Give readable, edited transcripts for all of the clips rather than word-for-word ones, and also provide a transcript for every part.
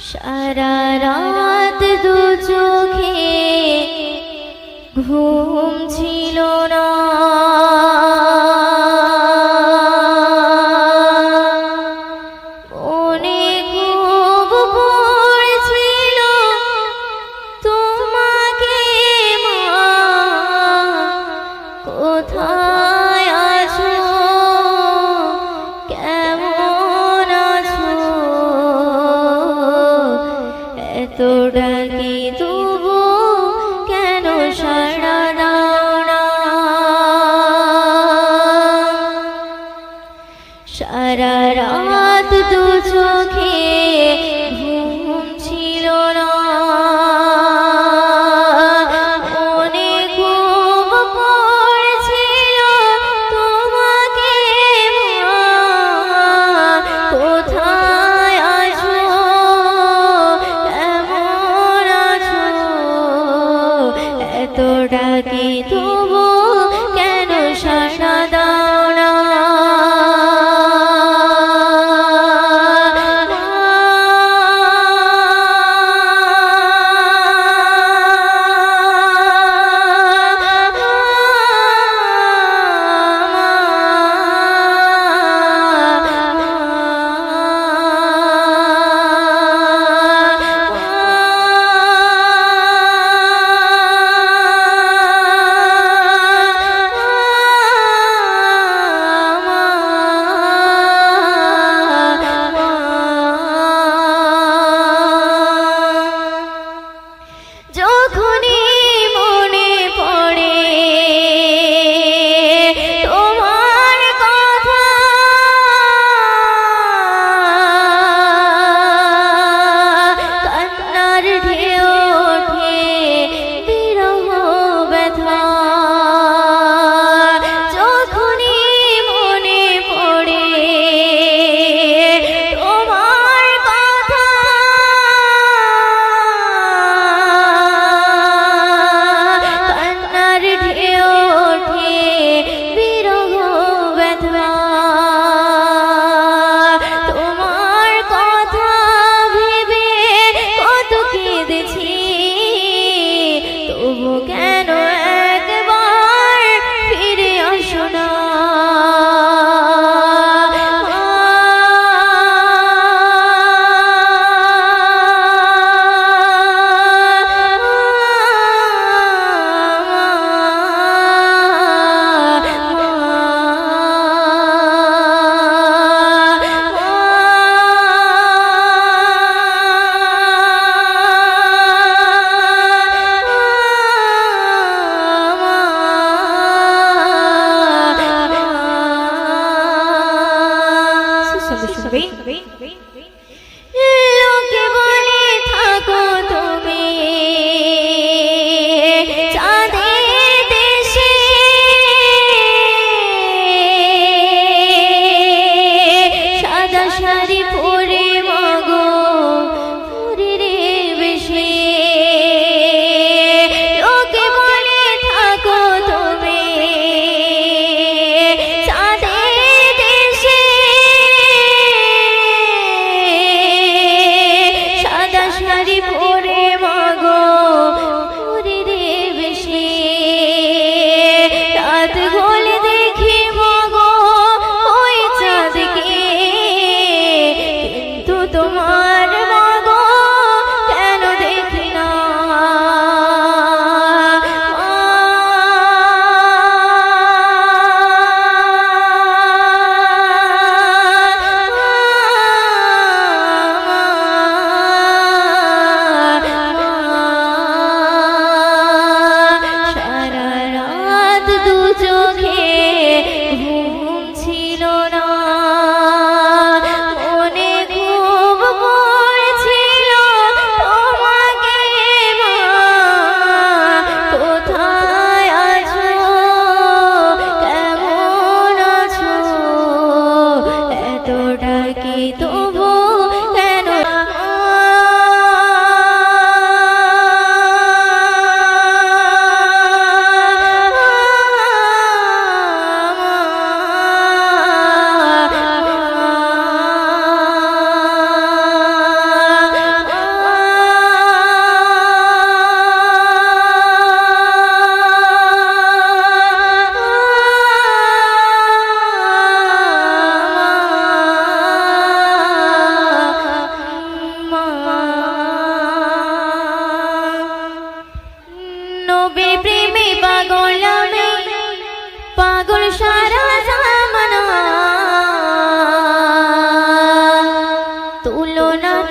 সারা রাত দু চোখে ঘুম ছিল না, মনে খুব পড়ছিল তোমাকে মা, কোথায় আছো, কেমন আছো, এত ডাকি তবু কেন সাড়া দাও না।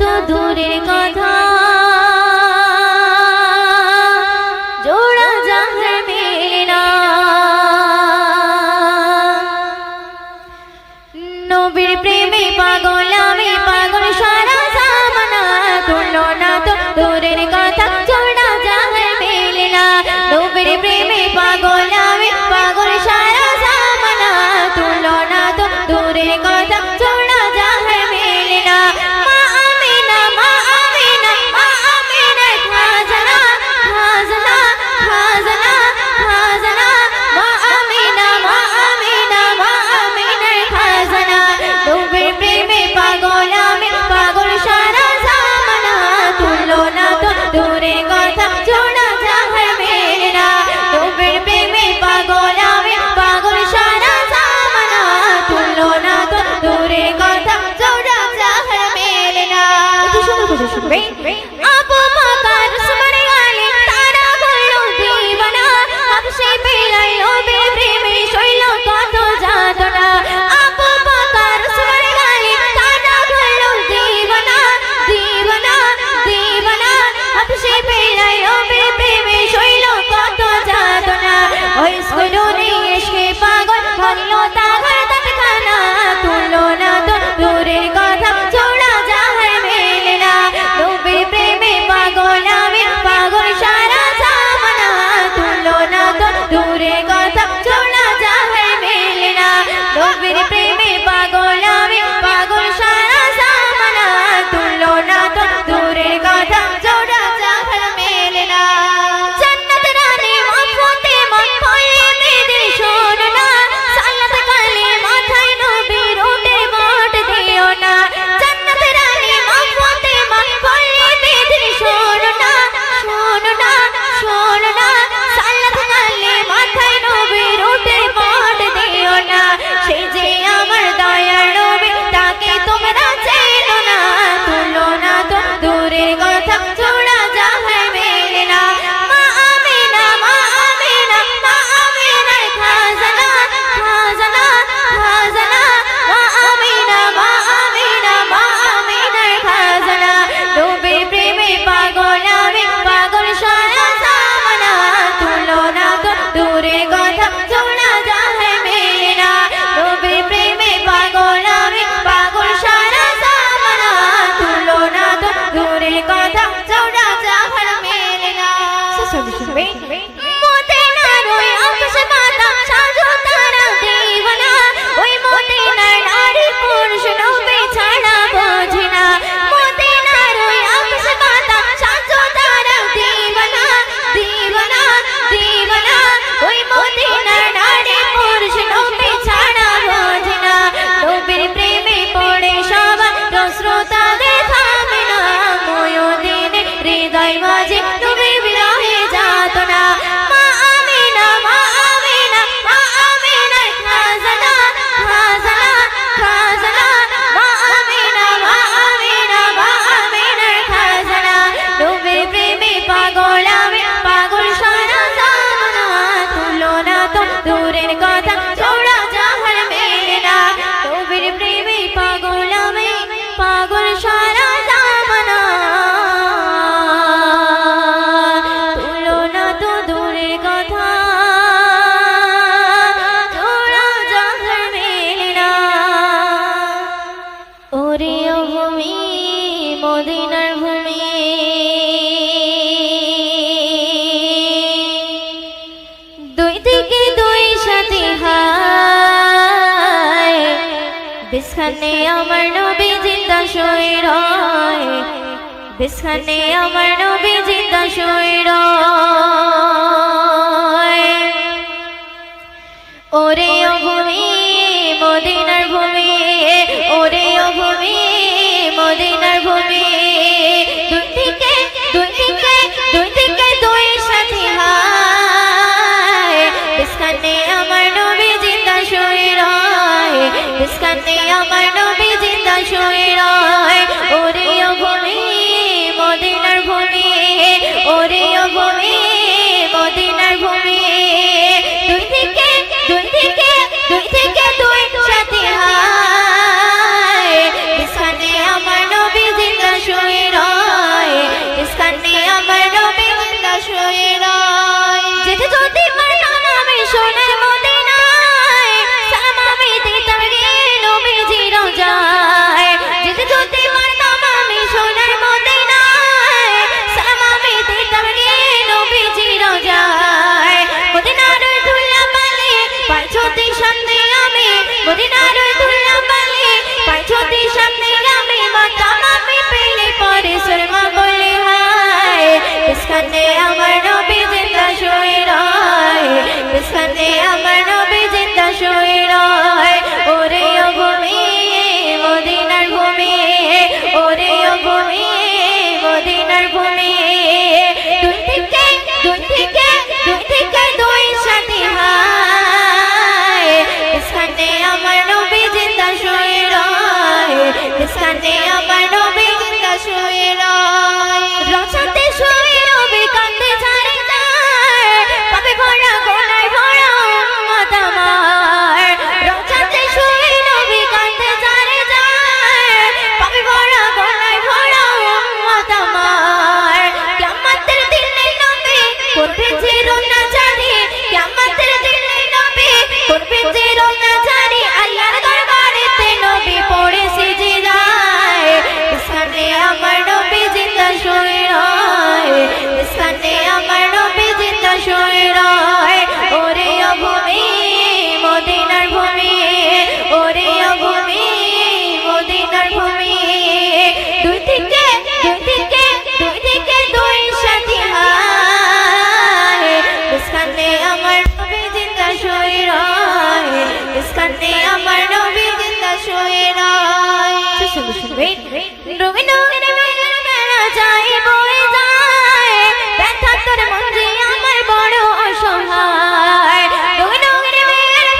তো দূরের কথা জোড়া জাহার মেলে না নবীর প্রেমে পাগল আমি পাগল সারা জামানা তুলনা তো দূরের কথা জোড়া জাহার মেলে না নবীর প্রেমে পাগল আমি পাগল সারা জামানা তুলনা তো দূরের কথা জোড়া জাহার মেলে না মা আমিনা মা আমিনা মা আমিনা খাজনা খাজনা খাজনা খাজনা মা আমিনা মা আমিনা মা আমিনা খাজনা নবীর প্রেমে পাগল আমি পাগল সারা জামানা তুলনা তো দূরের কথা জোড়া জাহার মেলে না নবীর প্রেমে পাগল আমি পাগল সারা জামানা তুলনা তো দূরের কথা জোড়া জাহার মেলে না আবু বকর উসমান আলী তারা হলো দিওয়ানা হাবশে বিলাইলো প্রেমে শৈল কত যাতনা আবু বকর উসমান আলী তারা হলো দিওয়ানা দিওয়ানা দিওয়ানা হাবশে বিলাইলো প্রেমে শৈল কত যাতনা ওই স্কুলে এসে পাগল হলো তাহার তৎখানা তুলনা তো দূরের কথা জোড়া জাহার মেলে না নবীর প্রেমে পাগল আমি পাগল সারা জামানা তুলনা তো দূরের কথা জোড়া জাহার মেলে না নবীর প্রেমে পাগল আমি পাগল সারা জামানা তুলনা তো দূরের কথা জোড়া জাহার মেলে না জান্নাত রানী মফতে মন পড়ে মেয়েদের শোনো না সালাত কালে মাথায় নবীর ওঠে মোট দিও না জান্নাত রানী মফতে মন পড়ে মেয়েদের শোনো না শোনো না শোনো না সালাত কালে মাথায় নবীর ওঠে মোট দিও না সে যে আমার দয়ার নবী তাকে তোমরা চেনো না তুলনা তো দূরের কথা জোড়া জাহার মেলে না মা আমিনা মা আমিনা মা আমিনা খাজনা খাজনা খাজনা মা আমিনা মা আমিনা মা আমিনা খাজনা নবীর প্রেমে পাগল আমি পাগল সারা জামানা তুলনা তো দূরের কথা জোড়া জাহার মেলে না নবীর প্রেমে পাগল আমি পাগল সারা জামানা তুলনা তো দূরের কথা জোড়া জাহার মেলে না মদিনার ওই আকাশ মাতা সাজো তারা দিওয়ানা ওই মদিনার নারী পুরুষ নবী ছাড়া বোঝে না মদিনার ওই আকাশ মাতা সাজো তারা দিওয়ানা দিওয়ানা দিওয়ানা ওই মদিনার নারী পুরুষ নবী ছাড়া বোঝে না নবীর প্রেমে পড়ে সবার শ্রোতাদের থামে না ময়দিনে হৃদয় মাঝে নবীর বিরহে যাতনা মা আমিনা মা আমিনা মা আমিনা খাজনা খাজনা খাজনা মা আমিনা মা আমিনা মা আমিনা খাজনা নবীর প্রেমে পাগল আমি পাগল সারা জামানা তুলনা তো দূরের কথা জোড়া জাহার মেলে না নবীর প্রেমে পাগল আমি পাগল সারা জামানা তুলনা তো দূরের কথা জোড়া জাহার মেলে না ওরে ও ভূমি মদিনার ভূমি দুই দিকে দুই সাথে হায় বিছখানে আমার নবী জিন্দা শুয়ে রয় বিছখানে আমার নবী জিন্দা শুয়ে রয় ওরে ও ভূমি মদিনার ভূমি ওরে ও ভূমি মদিনার ভূমি দুই দিকে দুই দিকে দুই দিকে দুই সাথে হায় বিছখানে আমার নবী জিন্দা শুয়ে রয় বিছখানে আমার নবী জিন্দা শুয়ে রয় ওরে ও ভূমি মদিনার ভূমি ওরে ও ভূমি মদিনার ভূমি দুই থেকে দুই সাথী হায় ইসখানে আমার নবী জিন্দা শুয়ে রয় ইসখানে আমার নবী জিন্দা শুয়ে রয় রসাতে শুয়ে নবী কান্দে ঝাড়ে তার পাবে ভরা গোনায় ভরা উম্মত আমার রসাতে শুয়ে নবী কান্দে ঝাড়ে তার পাবে ভরা গোনায় ভরা উম্মত আমার কিয়ামতের দিনে নবী করবে যে রোনা জানি কিয়ামতের দিনে নবী করবে যে রোনা জানি আল্লাহর দরবারেতে নবী পড়ে সিজদায় ইসখানে আমার নবী জিন্দা শুয়ে রয় ইসখানে আমার নবী জিন্দা শুয়ে রয় ওরে ও ভূমি মদিনার ভূমি ওরে ও ভূমি মদিনার ভূমি দুই থেকে দুই সাথী হায় ইসখানে আমার নবী জিন্দা শুয়ে রয় ইসখানে আমার নবী জিন্দা শুয়ে রয় রঙিন মেলা যায় বয়ে যায় ব্যথা তোর মন যে আমার বড় অসহায় রঙিন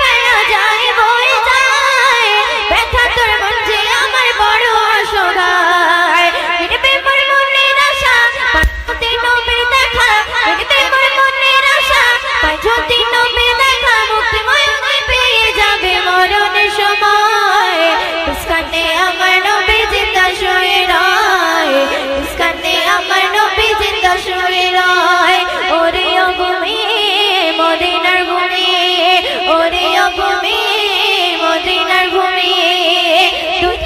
মেলা যায় বয়ে যায় ব্যথা তোর মন যে আমার বড় অসহায় মিটবে মোর মনের আশা পাঁচতে নবীর দেখা মিটবে মোর মনের আশা পাঁচতে নবীর দেখা মুক্তিময় পেয়ে যাবে মরণের সময় ইসখানে আমার নবী জিন্দা শুয়ে রয় ইসখানে আমার নবী জিন্দা শুয়ে রয় ওরে ও ভূমি মদিনার ভূমি ওরে ও ভূমি মদিনার ভূমি দুই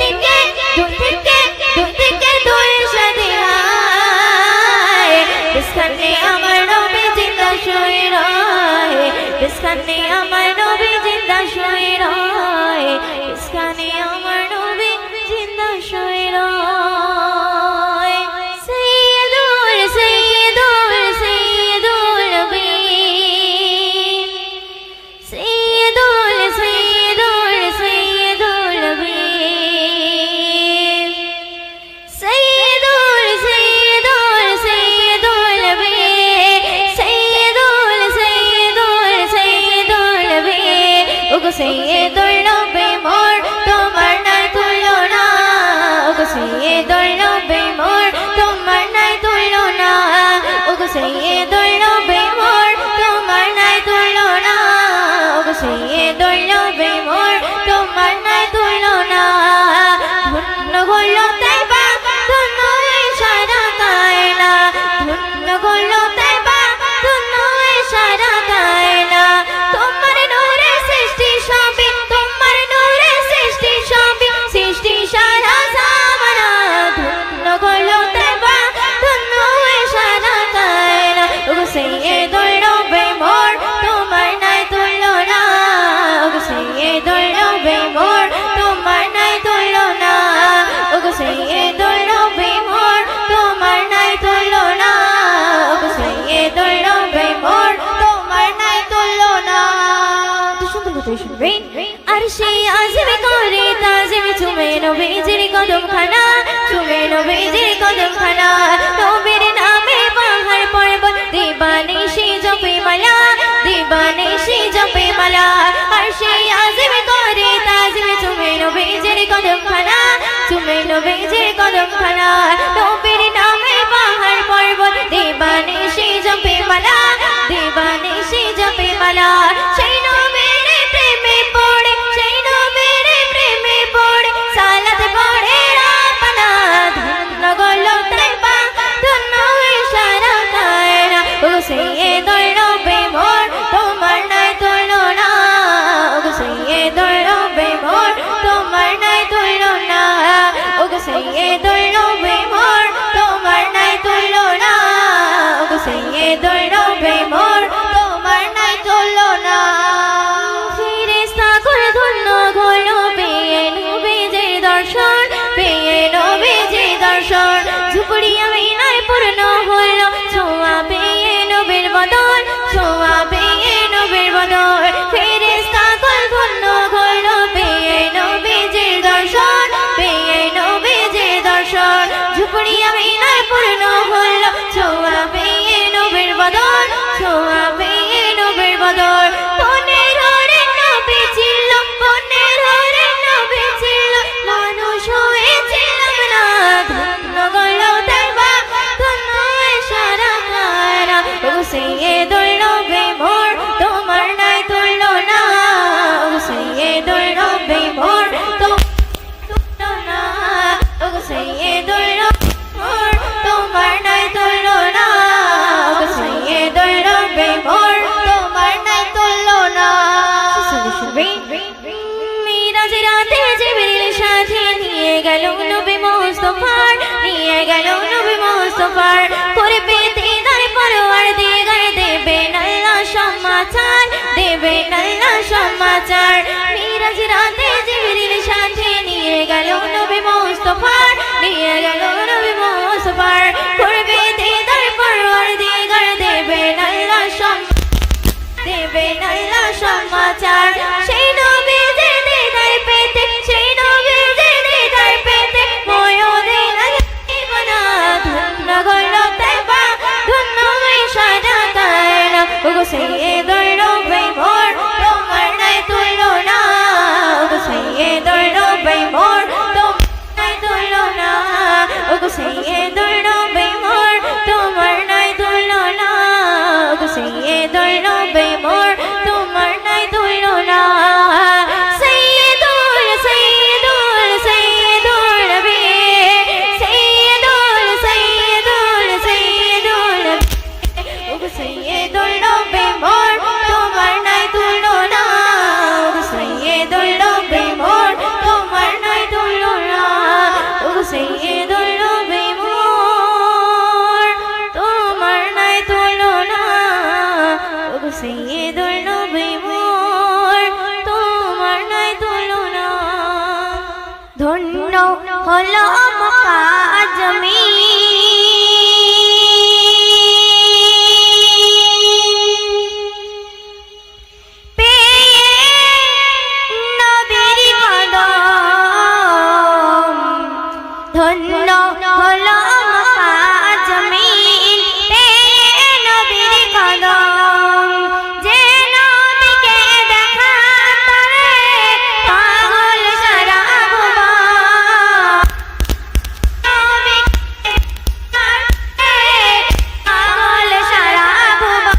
থেকে দুই সাথী হায় ইসখানে আমার নবী জিন্দা শুয়ে রয় ইসখানে আমার নবী জিন্দা শুয়ে রয় ইসখানে আমার নবী জিন্দা শুয়ে রয় সাইয়্যিদুল নবী সাইয়্যিদুল নবী সাইয়্যিদুল নবী সাইয়্যিদুল নবী ওগো সাইয়্যিদুল নবী মোর তোমার নাই তুলনা ওগো সাইয়্যিদুল নবী মোর তোমার নাই তুলনা ওগো সাইয়্যিদুল নবী মোর তোমার নাই তুলনা ওগো সাইয়্যিদুল নবী মোর তোমার নাই তুলনা ধন্য হলো তাইবা ধন্য সারা কায়না ধন্য হলো তাইবা ধন্য সারা কায়না তোমার নূরে সৃষ্টি সবই তোমার নূরে সৃষ্টি সবই সৃষ্টি সারা জামানা ধন্য হলো তাইবা ধন্য সারা কায়না ওগো সাইয়্যিদুল নবী মোর তোমার নাই তুলনা ওগো সাইয়্যিদুল নবী মোর তোমার নাই তুলনা ওগো সাইয়্যিদুল নবী মোর তোমার নাই তুলনা ওগো সাইয়্যিদুল নবী মোর তোমার নাই তুলনা তো সুন্দর কথা শুনবেন আরশে আযমে করে তাজিম চুমে নবীজির কদম খানা চুমে নবীজির কদম খানা নবীর নামে পাহাড় পর্বত দিবানিশি জপে মালা দিবানিশি জপে মালা আরশে আযমে করে তাজিম চুমে নবীজির কদম খানা চুমে নবীজির কদম খানা নবীর নামে পাহাড় পর্বত দিবানিশি জপে মালা দিবানিশি জপে মালা সেই নবীর প্রেমে পড়ে সেই নবীর প্রেমে পড়ে সালাত পড়ে রাব্বানা ধন্য গলো তাইবা ধন্য সারা কায়না ওগো সাইয়্যিদুল নবী মোর তোমার নাই তুলনা ওগো সাইয়্যিদুল নবী মোর তোমার নাই তুলনা ওগো সাইয়্যিদুল নবী মোর তোমার নাই তুলনা ওগো সাইয়্যিদুল নবী মোর তোমার নাই তুলনা ফেরেশতা করে ধন্য হলো পেয়ে নবীজির দর্শন পেয়ে নবীজির দর্শন ঝুপড়ি আমি নাই পূর্ণ হলো ছোঁয়া পেয়ে নবীর ঝুপড়ি আমিনায় পূর্ণ হলো ছোঁয়া পেয়ে নবীর বদন ছোঁয়া পেয়ে নবীর বদন বনের হরে নবী ছিল বনের হরে নবী ছিল মানুষ হয়েছিলাম না ধন্য গেল তাইবা ধন্য সারা কারা সৈয়দুল নবী মোর তোমার নাই তুলনা সৈয়দুল নবী মোর সৈয়দুল নবী মোর তোমার নাই তুলনা সৈয়দুল নবী মোর তোমার নাই তুলনা মিরাজ রাতে জিবরিল সাথে নিয়ে গেল নবী মুস্তাফার নিয়ে গেল নবী মুস্তাফার করবে দিদার পরওয়ার দিগার দেবেন আল্লাহ সমাচার দেবেন আল্লাহ সমাচার মিরাজ রাতে জিবরিল সাথে নিয়ে গেল নবী মুস্তাফার নিয়ে গেল নবী মুস্তাফার করবে দিদার পরওয়ার দিগার দেবেন আল্লাহ দেবেন আল্লাহ সমাচার সেই নবী যে দিদার পেতে সেই নবী যে দিদার পেতে ময়ূরের জীবনা ধন্য গেল তাইবা ধন্য সারা কারা ওগো সৈয়দুল নবী মোর তোমার নাই তুলনা ওগো সৈয়দুল নবী মোর তোমার নাই তুলনা ওগো সৈয়দুল নবী মোর তোমার নাই তুলনা ওগো সৈয়দুল নবী মোর তোমার নাই তুলনা সৈয়দুল সৈয়দুল সৈয়দুল নবী সৈয়দুল সৈয়দুল সৈয়দুল ওগো সৈয়দুল নবী মোর তোমার নাই তুলনা ওগো সৈয়দুল নবী মোর তোমার নাই তুলনা ওগো সৈয়দুল নবী মোর তোমার নাই তুলনা ওগো সৈয়দুল নবী মোর তোমার নাই তুলনা ধন্য হলো মক্কা জমিন ধন্য হলো মক্কা জমিন পেয়ে নবীর কদম যে নবীকে দেখা তারে পাগল সারা ভুবন নবীকে পাগল সারা ভুবন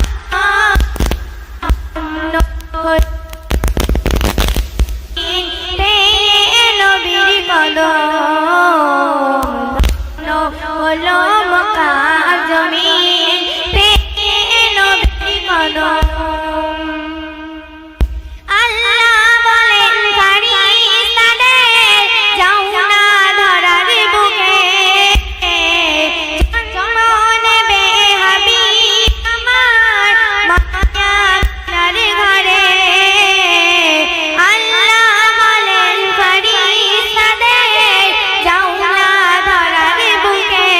পেয়ে নবীর কদম হলো মক্কা জমিন পেয়ে নবীর কদম আল্লাহ বলেন ফারিস্তাদের যাও না ধরার বুকে জন্ম নেবে হাবিব আমার মায়ার ঘরে আল্লাহ বলেন ফারিস্তাদের যাও না ধরার বুকে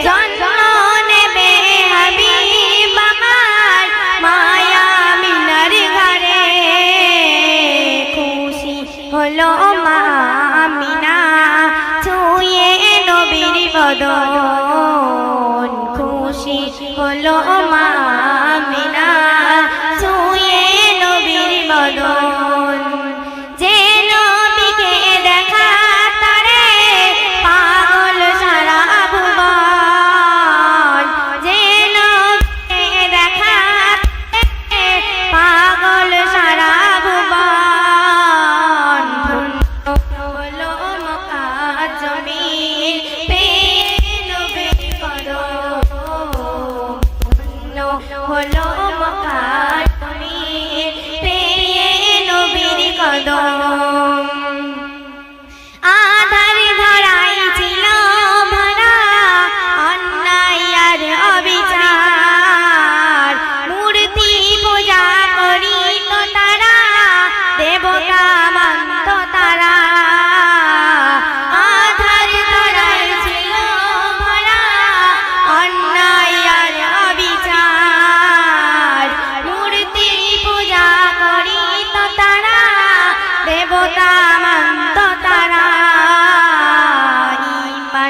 জন্ম নেবে হাবিব আমার মায়া মিনার ঘরে খুশি হলো মা আমিনা ছুঁয়ে নবীর বদন খুশি হলো মা আমিনা ছুঁয়ে নবীর বদন যে নবীকে দেখা তারে পাগল সারা ভুবন যে নবীকে দেখা তারে পাগল সারা ভুবন ধন্য হলো মক্কা জমিন পেয়ে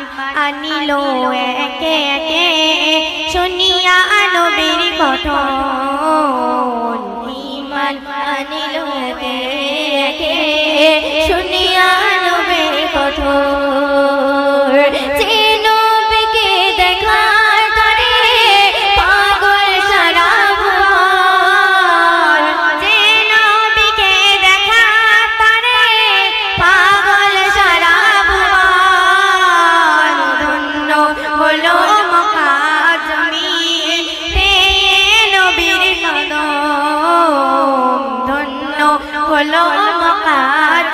ঈমান আনিল একে একে শুনিয়া নবীর কথন ঈমান আনিল একে একে শুনিয়া নবীর কথন যে নবীকে দেখার তরে পাগল সারা ভুবন যে নবীকে দেখার তরে পাগল সারা ভুবন ধন্য হলো মক্কা জমিন পেয়ে নবীর কদম ধন্য হলো মক্কা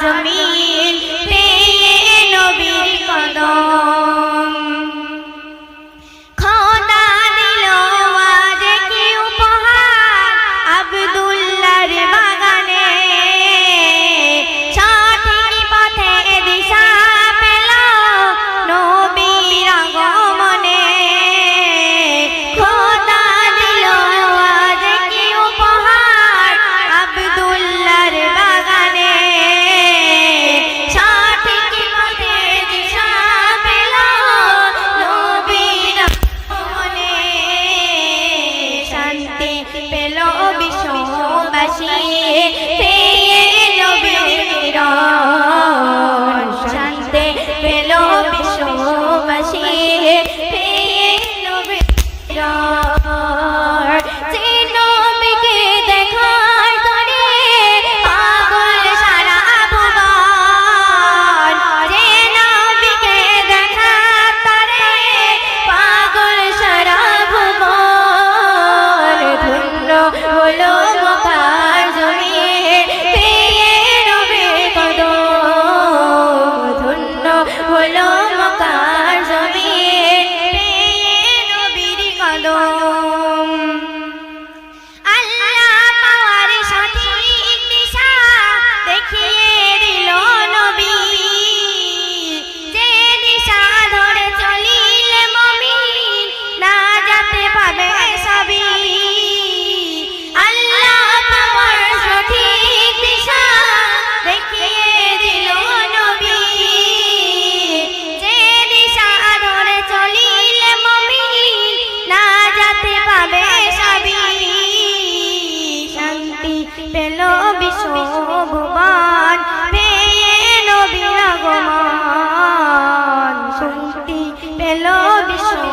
জমিন পেয়ে নবীর কদম খোদা দিল আজ কি উপহার আব্দুল্লাহর বাগানে সঠিক পথে দিশা পেল নবীর আগমনে খোদা দিল আজ কি উপহার আব্দুল্লাহর বাগানে সঠিক পথে দিশা পেল নবীর আগমনে শান্তি পেল বিশ্ববাসী পেয়ে নবীর কিরণ শান্তি পেল বিশ্ববাসী পেয়ে নবীর কিরণ যে নবীকে দেখার তরে পাগল সারা ভুবন যে নবীকে দেখার তরে পাগল সারা ভুবন ধন্য হলো মক্কার জমিন পেয়ে নবীর কদম ধন্য হলো মক্কার জমিন পেয়ে নবীর কদম আল্লাহ পাওয়ার সঠিক দিশা দেখিয়ে দিল নবী যে দিশা ধরে চলিলে মুমিন নাজাতে পাবে সবই আল্লাহ পাওয়ার সঠিক দিশা দেখিয়ে দিল নবী যে দিশা ধরে চলিলে মুমিন নাজাতে পাবে সবই শান্তি পেল বিশ্বভুবন পেয়ে নবীর আগমন শান্তি পেল বিশ্ব